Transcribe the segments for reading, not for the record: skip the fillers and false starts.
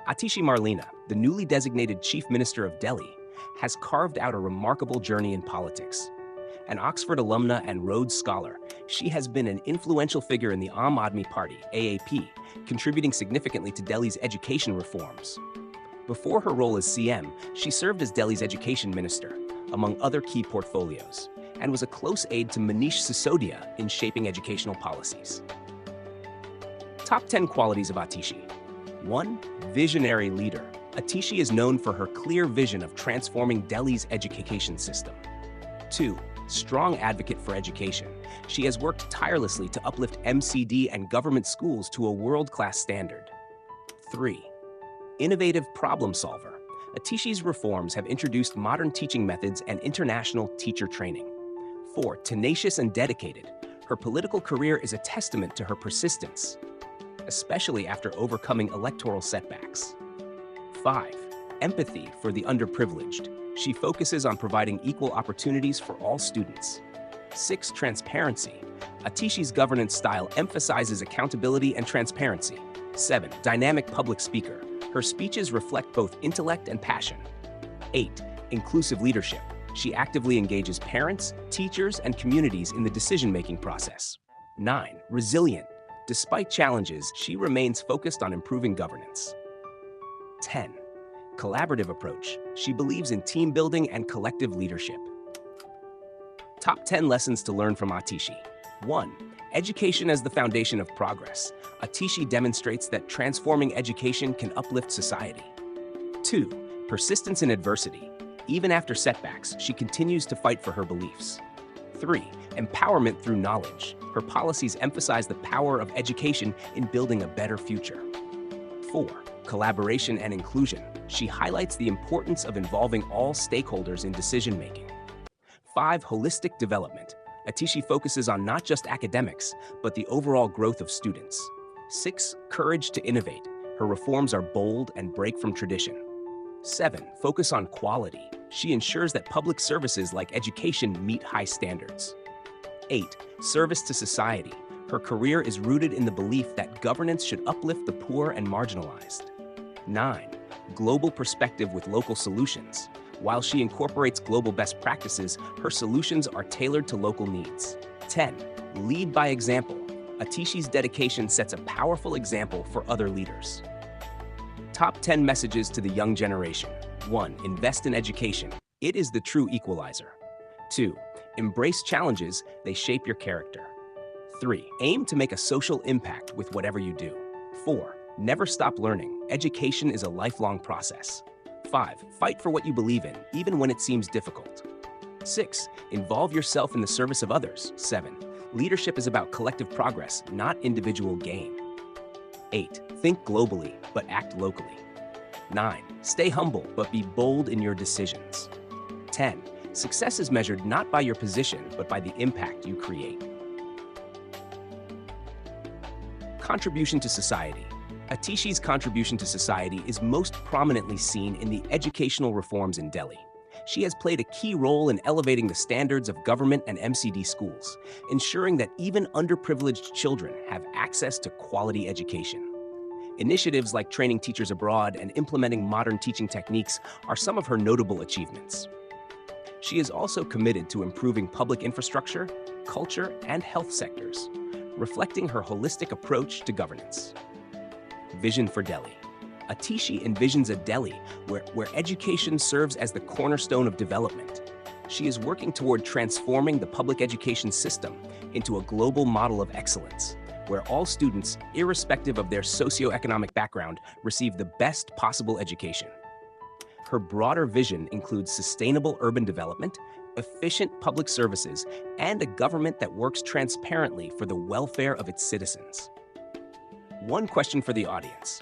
Atishi Marlena, the newly designated Chief Minister of Delhi, has carved out a remarkable journey in politics. An Oxford alumna and Rhodes Scholar, she has been an influential figure in the Aam Aadmi Party, AAP, contributing significantly to Delhi's education reforms. Before her role as CM, she served as Delhi's education minister, among other key portfolios, and was a close aide to Manish Sisodia in shaping educational policies. Top 10 qualities of Atishi. 1. Visionary leader. Atishi is known for her clear vision of transforming Delhi's education system. 2. Strong advocate for education. She has worked tirelessly to uplift MCD and government schools to a world-class standard. 3. Innovative problem solver. Atishi's reforms have introduced modern teaching methods and international teacher training. 4. Tenacious and dedicated. Her political career is a testament to her persistence, especially after overcoming electoral setbacks. 5. Empathy for the underprivileged. She focuses on providing equal opportunities for all students. 6. Transparency. Atishi's governance style emphasizes accountability and transparency. 7. Dynamic public speaker. Her speeches reflect both intellect and passion. 8. Inclusive leadership. She actively engages parents, teachers, and communities in the decision-making process. 9. Resilient. Despite challenges, she remains focused on improving governance. 10. Collaborative approach. She believes in team building and collective leadership. Top 10 lessons to learn from Atishi. 1. Education as the foundation of progress. Atishi demonstrates that transforming education can uplift society. 2. Persistence in adversity. Even after setbacks, she continues to fight for her beliefs. 3. Empowerment through knowledge. Her policies emphasize the power of education in building a better future. 4. Collaboration and inclusion. She highlights the importance of involving all stakeholders in decision-making. 5. Holistic development. Atishi focuses on not just academics, but the overall growth of students. 6. Courage to innovate. Her reforms are bold and break from tradition. 7. Focus on quality. She ensures that public services like education meet high standards. 8. Service to society. Her career is rooted in the belief that governance should uplift the poor and marginalized. 9. Global perspective with local solutions. While she incorporates global best practices, her solutions are tailored to local needs. 10. Lead by example. Atishi's dedication sets a powerful example for other leaders. Top 10 messages to the young generation. 1. Invest in education. It is the true equalizer. 2. Embrace challenges. They shape your character. 3. Aim to make a social impact with whatever you do. 4. Never stop learning. Education is a lifelong process. 5. Fight for what you believe in, even when it seems difficult. 6. Involve yourself in the service of others. 7. Leadership is about collective progress, not individual gain. 8. Think globally, but act locally. 9. Stay humble, but be bold in your decisions. 10. Success is measured not by your position, but by the impact you create. Contribution to society. Atishi's contribution to society is most prominently seen in the educational reforms in Delhi. She has played a key role in elevating the standards of government and MCD schools, ensuring that even underprivileged children have access to quality education. Initiatives like training teachers abroad and implementing modern teaching techniques are some of her notable achievements. She is also committed to improving public infrastructure, culture, and health sectors, reflecting her holistic approach to governance. Vision for Delhi. Atishi envisions a Delhi where education serves as the cornerstone of development. She is working toward transforming the public education system into a global model of excellence, where all students, irrespective of their socioeconomic background, receive the best possible education. Her broader vision includes sustainable urban development, efficient public services, and a government that works transparently for the welfare of its citizens. One question for the audience.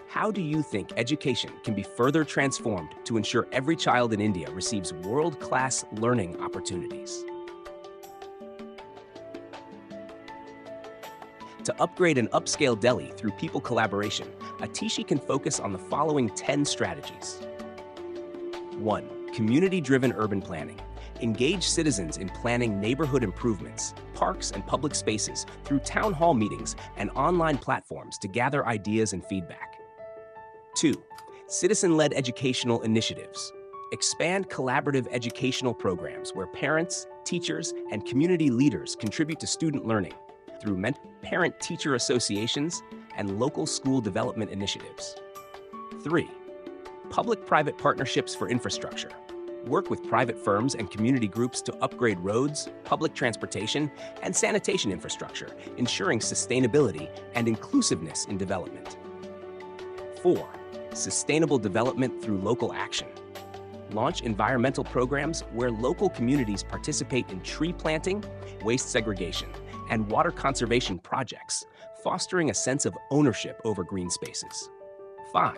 How do you think education can be further transformed to ensure every child in India receives world-class learning opportunities? To upgrade and upscale Delhi through people collaboration, Atishi can focus on the following 10 strategies. 1. Community-driven urban planning. Engage citizens in planning neighborhood improvements, parks, and public spaces through town hall meetings and online platforms to gather ideas and feedback. 2. Citizen-led educational initiatives. Expand collaborative educational programs where parents, teachers, and community leaders contribute to student learning through parent-teacher associations and local school development initiatives. 3. Public-private partnerships for infrastructure. Work with private firms and community groups to upgrade roads, public transportation, and sanitation infrastructure, ensuring sustainability and inclusiveness in development. 4. Sustainable development through local action. Launch environmental programs where local communities participate in tree planting, waste segregation, and water conservation projects, fostering a sense of ownership over green spaces. 5.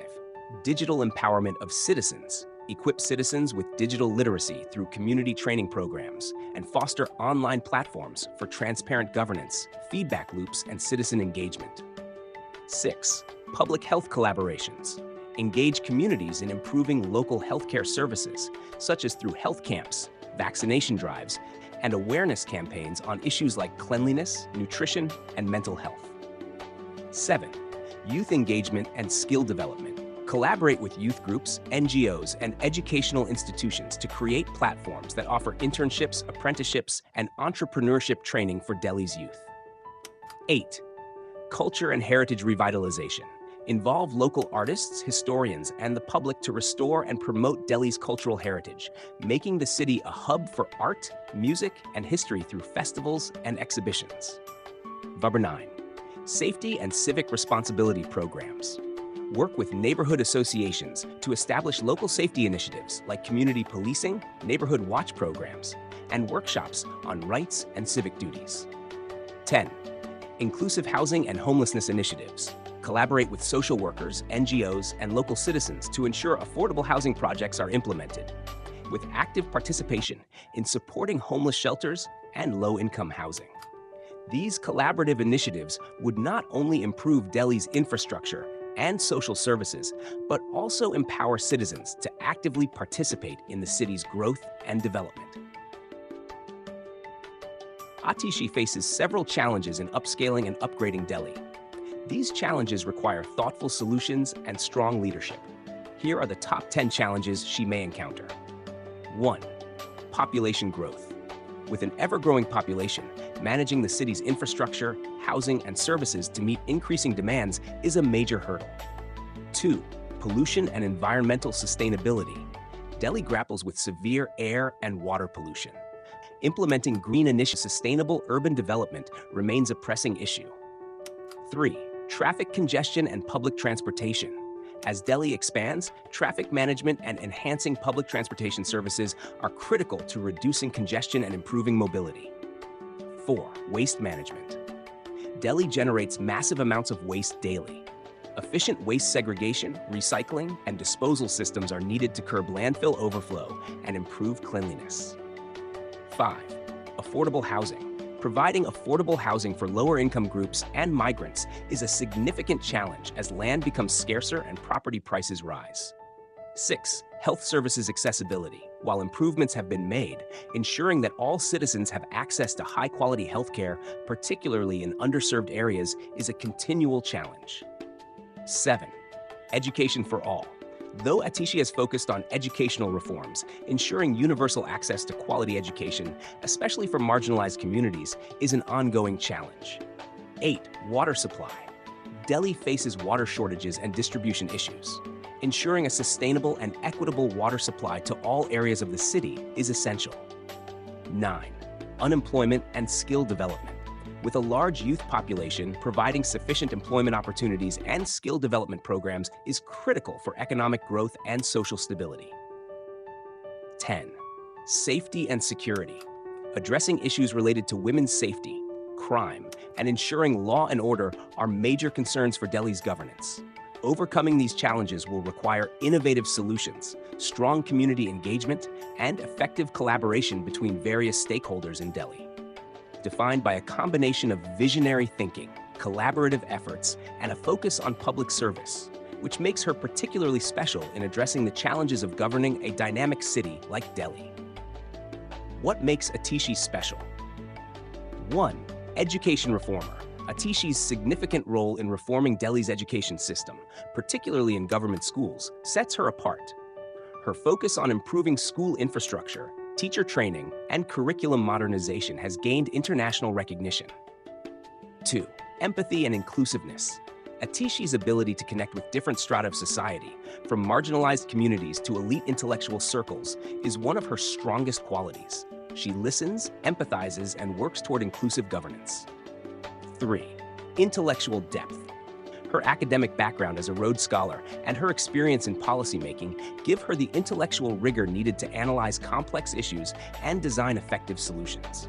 Digital empowerment of citizens. Equip citizens with digital literacy through community training programs and foster online platforms for transparent governance, feedback loops, and citizen engagement. 6. Public health collaborations. Engage communities in improving local healthcare services, such as through health camps, vaccination drives, and awareness campaigns on issues like cleanliness, nutrition, and mental health. 7. Youth engagement and skill development. Collaborate with youth groups, NGOs, and educational institutions to create platforms that offer internships, apprenticeships, and entrepreneurship training for Delhi's youth. 8. Culture and heritage revitalization. Involve local artists, historians, and the public to restore and promote Delhi's cultural heritage, making the city a hub for art, music, and history through festivals and exhibitions. Number 9. Safety and civic responsibility programs. Work with neighborhood associations to establish local safety initiatives like community policing, neighborhood watch programs, and workshops on rights and civic duties. 10. Inclusive housing and homelessness initiatives. Collaborate with social workers, NGOs, and local citizens to ensure affordable housing projects are implemented, with active participation in supporting homeless shelters and low-income housing. These collaborative initiatives would not only improve Delhi's infrastructure and social services, but also empower citizens to actively participate in the city's growth and development. Atishi faces several challenges in upscaling and upgrading Delhi. These challenges require thoughtful solutions and strong leadership. Here are the top 10 challenges she may encounter. 1. Population growth. With an ever-growing population, managing the city's infrastructure, housing, and services to meet increasing demands is a major hurdle. 2. Pollution and environmental sustainability. Delhi grapples with severe air and water pollution. Implementing green initiatives, sustainable urban development remains a pressing issue. 3. Traffic congestion and public transportation. As Delhi expands, traffic management and enhancing public transportation services are critical to reducing congestion and improving mobility. 4. Waste management. Delhi generates massive amounts of waste daily. Efficient waste segregation, recycling, and disposal systems are needed to curb landfill overflow and improve cleanliness. 5. Affordable housing. Providing affordable housing for lower-income groups and migrants is a significant challenge as land becomes scarcer and property prices rise. 6. Health services accessibility. While improvements have been made, ensuring that all citizens have access to high-quality healthcare, particularly in underserved areas, is a continual challenge. 7. Education for all. Though Atishi has focused on educational reforms, ensuring universal access to quality education, especially for marginalized communities, is an ongoing challenge. 8. Water supply. Delhi faces water shortages and distribution issues. Ensuring a sustainable and equitable water supply to all areas of the city is essential. 9. Unemployment and skill development. With a large youth population, providing sufficient employment opportunities and skill development programs is critical for economic growth and social stability. 10. Safety and security. Addressing issues related to women's safety, crime, and ensuring law and order are major concerns for Delhi's governance. Overcoming these challenges will require innovative solutions, strong community engagement, and effective collaboration between various stakeholders in Delhi. Defined by a combination of visionary thinking, collaborative efforts, and a focus on public service, which makes her particularly special in addressing the challenges of governing a dynamic city like Delhi. What makes Atishi special? 1. Education reformer. Atishi's significant role in reforming Delhi's education system, particularly in government schools, sets her apart. Her focus on improving school infrastructure, teacher training, and curriculum modernization has gained international recognition. 2. Empathy and inclusiveness. Atishi's ability to connect with different strata of society, from marginalized communities to elite intellectual circles, is one of her strongest qualities. She listens, empathizes, and works toward inclusive governance. 3. Intellectual depth. Her academic background as a Rhodes Scholar and her experience in policymaking give her the intellectual rigor needed to analyze complex issues and design effective solutions.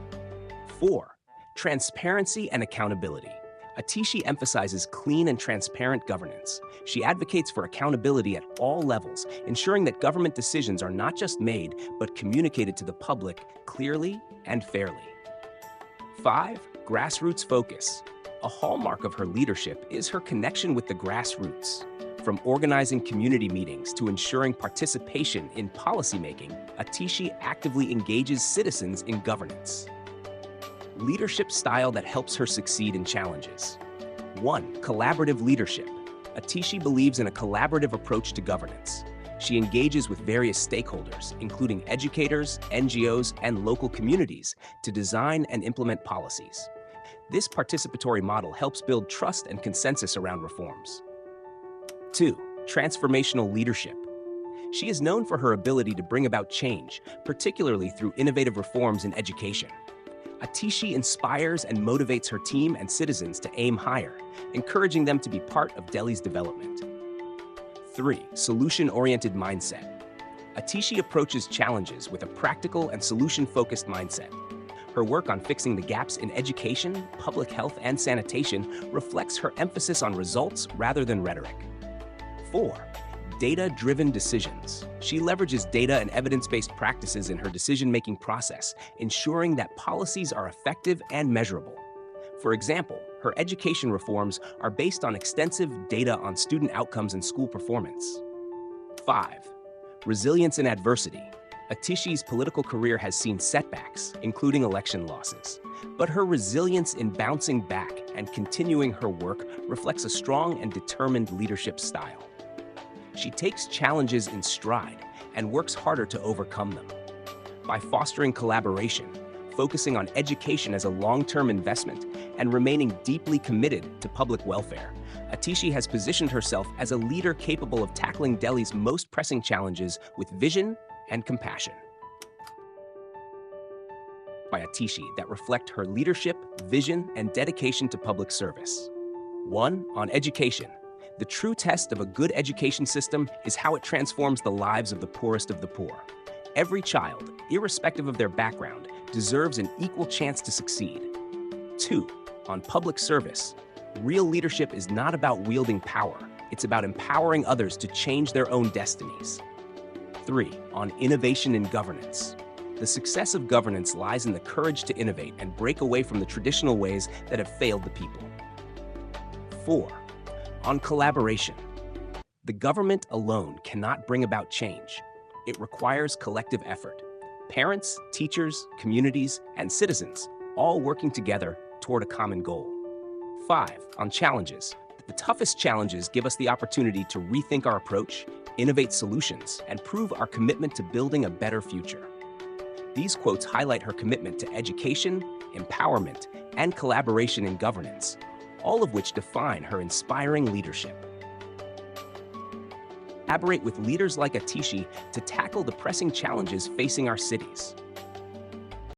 4. Transparency and accountability. Atishi emphasizes clean and transparent governance. She advocates for accountability at all levels, ensuring that government decisions are not just made, but communicated to the public clearly and fairly. 5. Grassroots focus. A hallmark of her leadership is her connection with the grassroots. From organizing community meetings to ensuring participation in policymaking, Atishi actively engages citizens in governance. Leadership style that helps her succeed in challenges. 1. Collaborative leadership. Atishi believes in a collaborative approach to governance. She engages with various stakeholders, including educators, NGOs, and local communities, to design and implement policies. This participatory model helps build trust and consensus around reforms. 2. Transformational leadership. She is known for her ability to bring about change, particularly through innovative reforms in education. Atishi inspires and motivates her team and citizens to aim higher, encouraging them to be part of Delhi's development. 3. Solution-oriented mindset. Atishi approaches challenges with a practical and solution-focused mindset. Her work on fixing the gaps in education, public health, and sanitation reflects her emphasis on results rather than rhetoric. 4. Data-driven decisions. She leverages data and evidence-based practices in her decision-making process, ensuring that policies are effective and measurable. For example, her education reforms are based on extensive data on student outcomes and school performance. 5. Resilience in adversity. Atishi's political career has seen setbacks, including election losses, but her resilience in bouncing back and continuing her work reflects a strong and determined leadership style. She takes challenges in stride and works harder to overcome them. By fostering collaboration, focusing on education as a long-term investment, and remaining deeply committed to public welfare, Atishi has positioned herself as a leader capable of tackling Delhi's most pressing challenges with vision and compassion. By Atishi that reflect her leadership, vision, and dedication to public service. 1. On education. The true test of a good education system is how it transforms the lives of the poorest of the poor. Every child, irrespective of their background, deserves an equal chance to succeed. 2. On public service. Real leadership is not about wielding power. It's about empowering others to change their own destinies. 3. On innovation in governance. The success of governance lies in the courage to innovate and break away from the traditional ways that have failed the people. 4. On collaboration. The government alone cannot bring about change. It requires collective effort. Parents, teachers, communities, and citizens all working together toward a common goal. 5. On challenges. The toughest challenges give us the opportunity to rethink our approach, innovate solutions, and prove our commitment to building a better future. These quotes highlight her commitment to education, empowerment, and collaboration in governance, all of which define her inspiring leadership. Collaborate with leaders like Atishi to tackle the pressing challenges facing our cities.